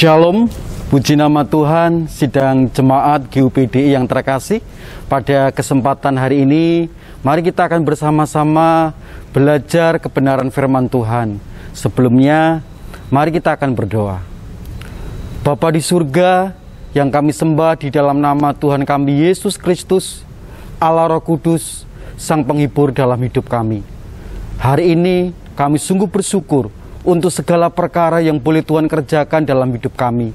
Shalom, puji nama Tuhan, sidang jemaat GUPDI yang terkasih. Pada kesempatan hari ini, mari kita akan bersama-sama belajar kebenaran firman Tuhan. Sebelumnya, mari kita akan berdoa. Bapa di surga, yang kami sembah di dalam nama Tuhan kami Yesus Kristus, Allah Roh Kudus, Sang Penghibur dalam hidup kami. Hari ini kami sungguh bersyukur untuk segala perkara yang boleh Tuhan kerjakan dalam hidup kami.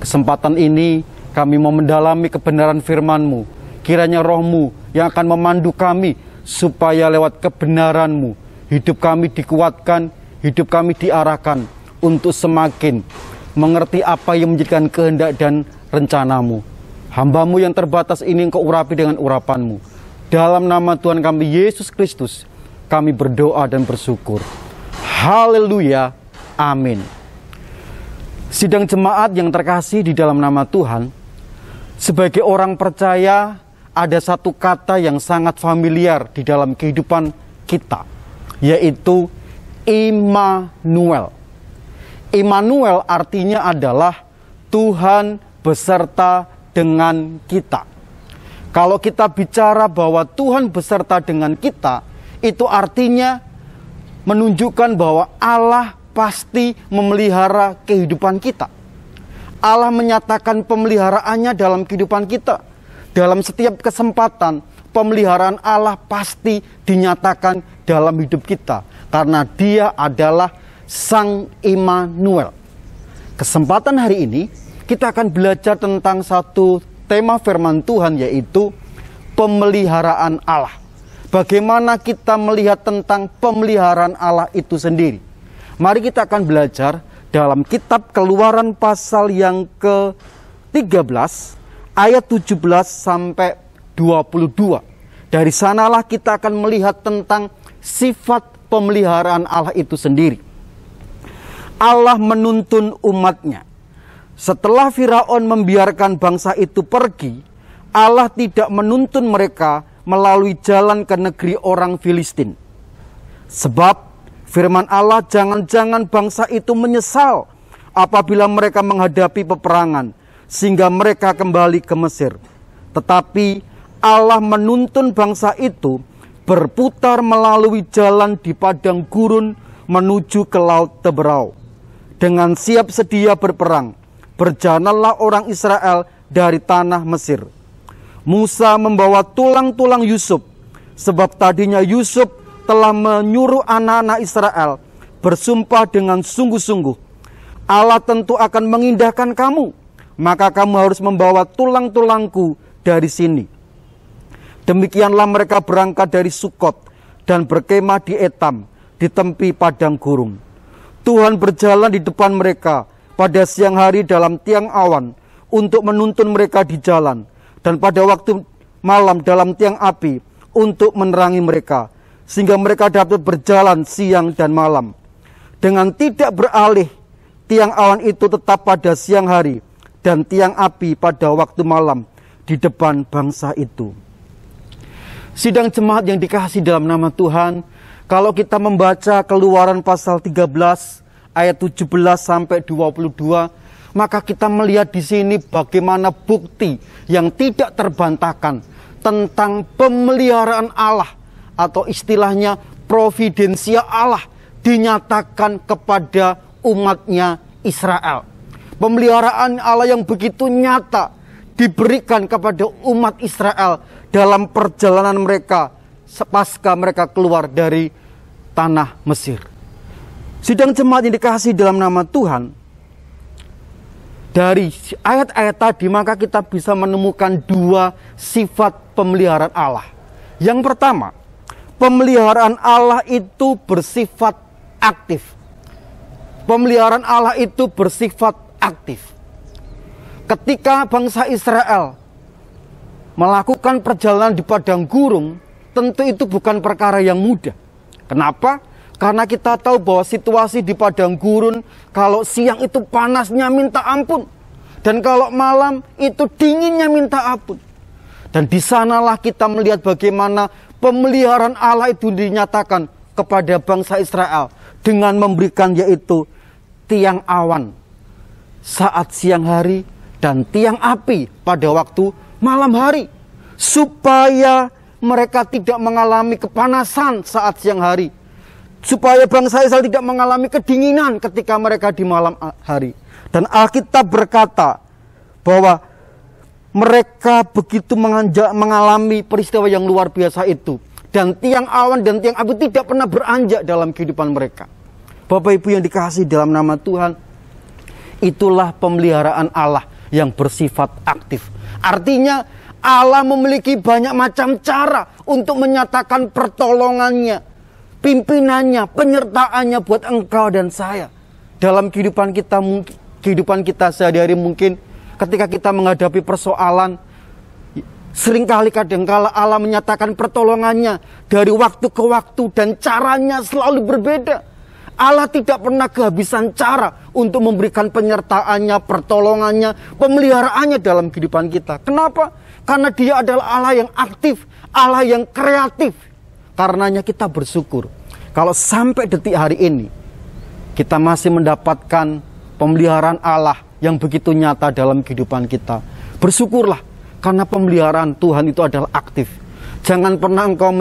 Kesempatan ini kami mau mendalami kebenaran firman-Mu. Kiranya Roh-Mu yang akan memandu kami, supaya lewat kebenaran-Mu hidup kami dikuatkan, hidup kami diarahkan untuk semakin mengerti apa yang menjadikan kehendak dan rencana-Mu. Hamba-Mu yang terbatas ini Engkau urapi dengan urapan-Mu. Dalam nama Tuhan kami Yesus Kristus, kami berdoa dan bersyukur. Haleluya, amin. Sidang jemaat yang terkasih di dalam nama Tuhan, sebagai orang percaya ada satu kata yang sangat familiar di dalam kehidupan kita, yaitu Immanuel. Immanuel artinya adalah Tuhan beserta dengan kita. Kalau kita bicara bahwa Tuhan beserta dengan kita, itu artinya menunjukkan bahwa Allah pasti memelihara kehidupan kita. Allah menyatakan pemeliharaannya dalam kehidupan kita. Dalam setiap kesempatan, pemeliharaan Allah pasti dinyatakan dalam hidup kita. Karena Dia adalah Sang Immanuel. Kesempatan hari ini, kita akan belajar tentang satu tema firman Tuhan, yaitu pemeliharaan Allah. Bagaimana kita melihat tentang pemeliharaan Allah itu sendiri. Mari kita akan belajar dalam kitab Keluaran pasal yang ke-13 ayat 17 sampai 22. Dari sanalah kita akan melihat tentang sifat pemeliharaan Allah itu sendiri. Allah menuntun umatnya. Setelah Firaun membiarkan bangsa itu pergi, Allah tidak menuntun mereka melalui jalan ke negeri orang Filistin. Sebab firman Allah, jangan-jangan bangsa itu menyesal apabila mereka menghadapi peperangan, sehingga mereka kembali ke Mesir. Tetapi Allah menuntun bangsa itu berputar melalui jalan di padang gurun menuju ke laut Teberau. Dengan siap sedia berperang, berjalanlah orang Israel dari tanah Mesir. Musa membawa tulang-tulang Yusuf, sebab tadinya Yusuf telah menyuruh anak-anak Israel bersumpah dengan sungguh-sungguh, Allah tentu akan mengindahkan kamu, maka kamu harus membawa tulang-tulangku dari sini. Demikianlah mereka berangkat dari Sukot dan berkemah di Etam, di tepi padang gurun. Tuhan berjalan di depan mereka pada siang hari dalam tiang awan untuk menuntun mereka di jalan, dan pada waktu malam dalam tiang api untuk menerangi mereka, sehingga mereka dapat berjalan siang dan malam. Dengan tidak beralih, tiang awan itu tetap pada siang hari, dan tiang api pada waktu malam di depan bangsa itu. Sidang jemaat yang dikasihi dalam nama Tuhan, kalau kita membaca Keluaran pasal 13 ayat 17 sampai 22, maka kita melihat di sini bagaimana bukti yang tidak terbantahkan tentang pemeliharaan Allah, atau istilahnya providensia Allah dinyatakan kepada umatnya Israel. Pemeliharaan Allah yang begitu nyata diberikan kepada umat Israel dalam perjalanan mereka pasca mereka keluar dari tanah Mesir. Sidang jemaat yang dikasihi dalam nama Tuhan, dari ayat-ayat tadi maka kita bisa menemukan dua sifat pemeliharaan Allah. Yang pertama, pemeliharaan Allah itu bersifat aktif. Pemeliharaan Allah itu bersifat aktif. Ketika bangsa Israel melakukan perjalanan di padang gurun, tentu itu bukan perkara yang mudah. Kenapa? Karena kita tahu bahwa situasi di padang gurun, kalau siang itu panasnya minta ampun, dan kalau malam itu dinginnya minta ampun. Dan di sanalah kita melihat bagaimana pemeliharaan Allah itu dinyatakan kepada bangsa Israel dengan memberikan yaitu tiang awan saat siang hari dan tiang api pada waktu malam hari, supaya mereka tidak mengalami kepanasan saat siang hari, supaya bangsa Israel tidak mengalami kedinginan ketika mereka di malam hari. Dan Alkitab berkata bahwa mereka begitu mengalami peristiwa yang luar biasa itu, dan tiang awan dan tiang api tidak pernah beranjak dalam kehidupan mereka. Bapak Ibu yang dikasihi dalam nama Tuhan, itulah pemeliharaan Allah yang bersifat aktif. Artinya Allah memiliki banyak macam cara untuk menyatakan pertolongannya, pimpinannya, penyertaannya buat engkau dan saya. Dalam kehidupan kita sehari-hari, mungkin ketika kita menghadapi persoalan, seringkali kadangkala Allah menyatakan pertolongannya dari waktu ke waktu dan caranya selalu berbeda. Allah tidak pernah kehabisan cara untuk memberikan penyertaannya, pertolongannya, pemeliharaannya dalam kehidupan kita. Kenapa? Karena Dia adalah Allah yang aktif, Allah yang kreatif. Karenanya kita bersyukur kalau sampai detik hari ini kita masih mendapatkan pemeliharaan Allah yang begitu nyata dalam kehidupan kita. Bersyukurlah karena pemeliharaan Tuhan itu adalah aktif. Jangan pernah engkau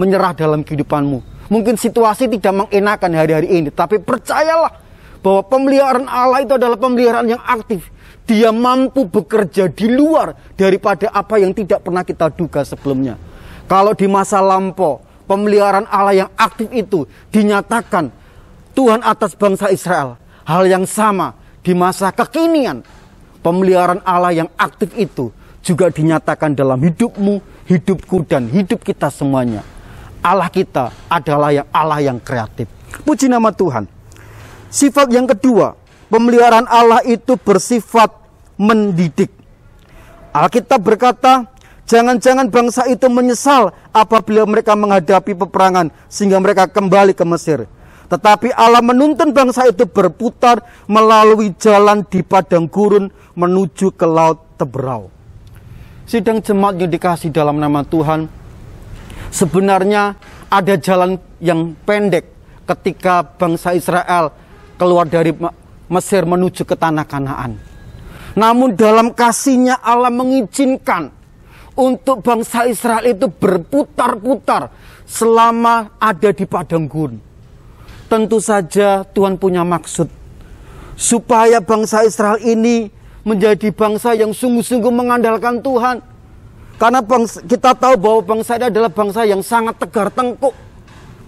menyerah dalam kehidupanmu. Mungkin situasi tidak mengenakan hari-hari ini, tapi percayalah bahwa pemeliharaan Allah itu adalah pemeliharaan yang aktif. Dia mampu bekerja di luar daripada apa yang tidak pernah kita duga sebelumnya. Kalau di masa lampau, pemeliharaan Allah yang aktif itu dinyatakan Tuhan atas bangsa Israel. Hal yang sama di masa kekinian, pemeliharaan Allah yang aktif itu juga dinyatakan dalam hidupmu, hidupku, dan hidup kita semuanya. Allah kita adalah Allah yang kreatif. Puji nama Tuhan. Sifat yang kedua, pemeliharaan Allah itu bersifat mendidik. Alkitab berkata, jangan-jangan bangsa itu menyesal apabila mereka menghadapi peperangan sehingga mereka kembali ke Mesir. Tetapi Allah menuntun bangsa itu berputar melalui jalan di padang gurun menuju ke laut Teberau. Sidang jemaat yang dikasihi dalam nama Tuhan, sebenarnya ada jalan yang pendek ketika bangsa Israel keluar dari Mesir menuju ke tanah Kanaan. Namun dalam kasih-Nya Allah mengizinkan untuk bangsa Israel itu berputar-putar selama ada di padang gurun. Tentu saja Tuhan punya maksud supaya bangsa Israel ini menjadi bangsa yang sungguh-sungguh mengandalkan Tuhan. Karena kita tahu bahwa bangsa ini adalah bangsa yang sangat tegar tengkuk,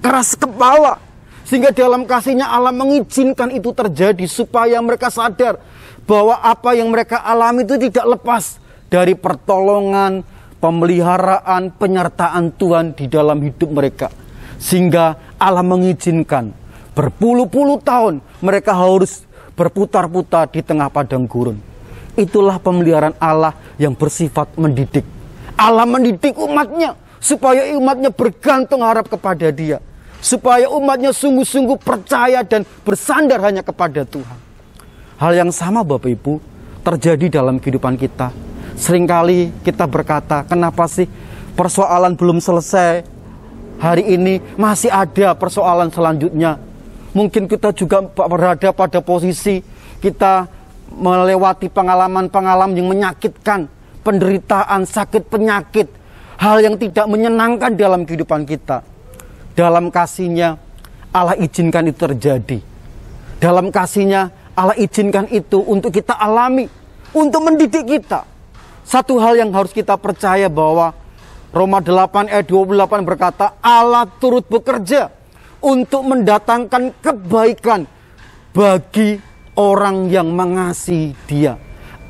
keras kepala. Sehingga dalam kasih-Nya Allah mengizinkan itu terjadi supaya mereka sadar bahwa apa yang mereka alami itu tidak lepas dari pertolongan, pemeliharaan, penyertaan Tuhan di dalam hidup mereka. Sehingga Allah mengizinkan berpuluh-puluh tahun mereka harus berputar-putar di tengah padang gurun. Itulah pemeliharaan Allah yang bersifat mendidik. Allah mendidik umatnya supaya umatnya bergantung harap kepada Dia, supaya umatnya sungguh-sungguh percaya dan bersandar hanya kepada Tuhan. Hal yang sama Bapak Ibu terjadi dalam kehidupan kita. Seringkali kita berkata, kenapa sih persoalan belum selesai, hari ini masih ada persoalan selanjutnya. Mungkin kita juga berada pada posisi kita melewati pengalaman-pengalaman yang menyakitkan, penderitaan, sakit, penyakit, hal yang tidak menyenangkan dalam kehidupan kita. Dalam kasih-Nya Allah izinkan itu terjadi. Dalam kasih-Nya Allah izinkan itu untuk kita alami, untuk mendidik kita. Satu hal yang harus kita percaya bahwa Roma 8 ayat 28 berkata, Allah turut bekerja untuk mendatangkan kebaikan bagi orang yang mengasihi Dia.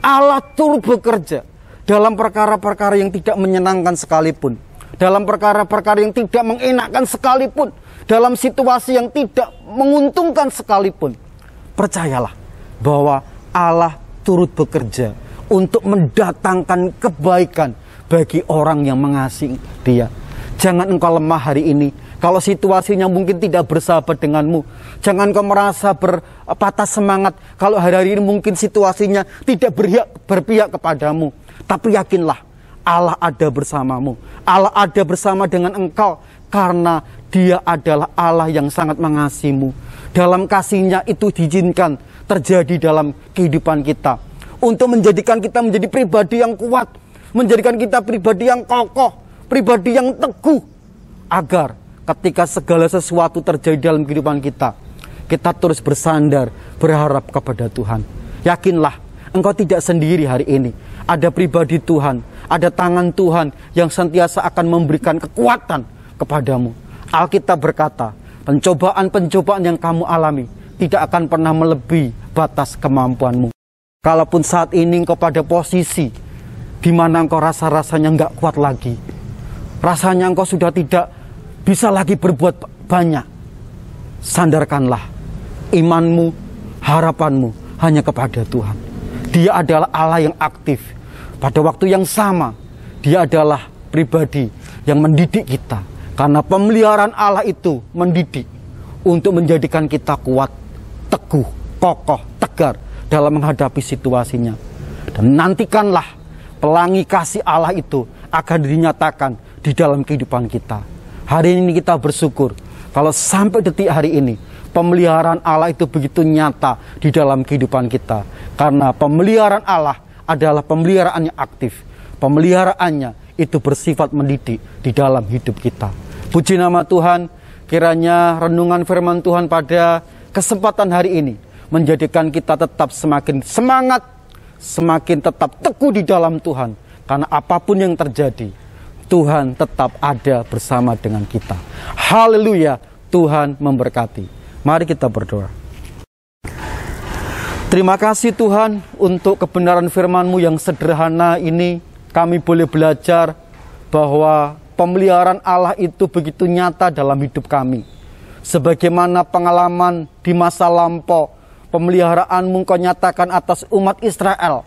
Allah turut bekerja dalam perkara-perkara yang tidak menyenangkan sekalipun, dalam perkara-perkara yang tidak mengenakkan sekalipun, dalam situasi yang tidak menguntungkan sekalipun. Percayalah bahwa Allah turut bekerja untuk mendatangkan kebaikan bagi orang yang mengasihi Dia. Jangan engkau lemah hari ini. Kalau situasinya mungkin tidak bersahabat denganmu, jangan kau merasa berpatah semangat. Kalau hari-hari ini mungkin situasinya tidak berpihak kepadamu. Tapi yakinlah, Allah ada bersamamu. Allah ada bersama dengan engkau. Karena Dia adalah Allah yang sangat mengasihimu. dalam kasih-Nya itu diizinkan terjadi dalam kehidupan kita. Untuk menjadikan kita menjadi pribadi yang kuat, menjadikan kita pribadi yang kokoh, pribadi yang teguh. Agar ketika segala sesuatu terjadi dalam kehidupan kita, kita terus bersandar, berharap kepada Tuhan. Yakinlah, engkau tidak sendiri hari ini. Ada pribadi Tuhan, ada tangan Tuhan yang senantiasa akan memberikan kekuatan kepadamu. Alkitab berkata, pencobaan-pencobaan yang kamu alami tidak akan pernah melebihi batas kemampuanmu. Kalaupun saat ini engkau pada posisi di mana engkau rasa-rasanya enggak kuat lagi, rasanya engkau sudah tidak bisa lagi berbuat banyak, sandarkanlah imanmu, harapanmu hanya kepada Tuhan. Dia adalah Allah yang aktif. Pada waktu yang sama, Dia adalah pribadi yang mendidik kita. Karena pemeliharaan Allah itu mendidik untuk menjadikan kita kuat, teguh, kokoh, tegar dalam menghadapi situasinya. Dan nantikanlah pelangi kasih Allah itu akan dinyatakan di dalam kehidupan kita. Hari ini kita bersyukur kalau sampai detik hari ini pemeliharaan Allah itu begitu nyata di dalam kehidupan kita. Karena pemeliharaan Allah adalah pemeliharaan yang aktif. Pemeliharaannya itu bersifat mendidik di dalam hidup kita. Puji nama Tuhan, kiranya renungan firman Tuhan pada kesempatan hari ini menjadikan kita tetap semakin semangat, semakin tetap teguh di dalam Tuhan. Karena apapun yang terjadi, Tuhan tetap ada bersama dengan kita. Haleluya, Tuhan memberkati. Mari kita berdoa. Terima kasih Tuhan untuk kebenaran firman-Mu yang sederhana ini. Kami boleh belajar bahwa pemeliharaan Allah itu begitu nyata dalam hidup kami. Sebagaimana pengalaman di masa lampau, pemeliharaan-Mu Engkau nyatakan atas umat Israel,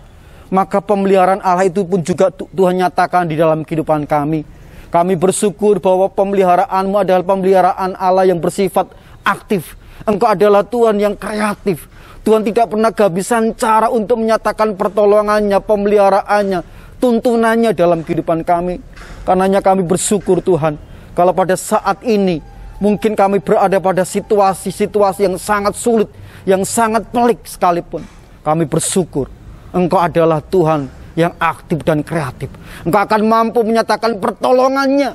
maka pemeliharaan Allah itu pun juga Tuhan nyatakan di dalam kehidupan kami. Kami bersyukur bahwa pemeliharaan-Mu adalah pemeliharaan Allah yang bersifat aktif. Engkau adalah Tuhan yang kreatif. Tuhan tidak pernah kehabisan cara untuk menyatakan pertolongannya, pemeliharaannya, tuntunannya dalam kehidupan kami. Karenanya kami bersyukur Tuhan, kalau pada saat ini mungkin kami berada pada situasi-situasi yang sangat sulit, yang sangat pelik sekalipun, kami bersyukur Engkau adalah Tuhan yang aktif dan kreatif. Engkau akan mampu menyatakan pertolongannya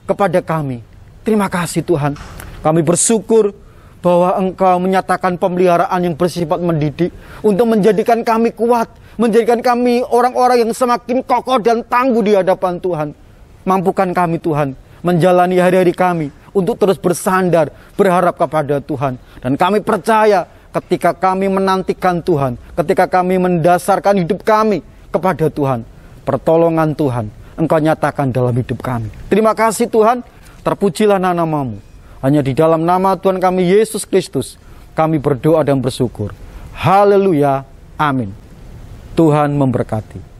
kepada kami. Terima kasih Tuhan. Kami bersyukur bahwa Engkau menyatakan pemeliharaan yang bersifat mendidik untuk menjadikan kami kuat, menjadikan kami orang-orang yang semakin kokoh dan tangguh di hadapan Tuhan. Mampukan kami Tuhan menjalani hari-hari kami untuk terus bersandar, berharap kepada Tuhan. Dan kami percaya ketika kami menantikan Tuhan, ketika kami mendasarkan hidup kami kepada Tuhan, pertolongan Tuhan Engkau nyatakan dalam hidup kami. Terima kasih Tuhan, terpujilah nama-Mu. Hanya di dalam nama Tuhan kami Yesus Kristus kami berdoa dan bersyukur. Haleluya, amin. Tuhan memberkati.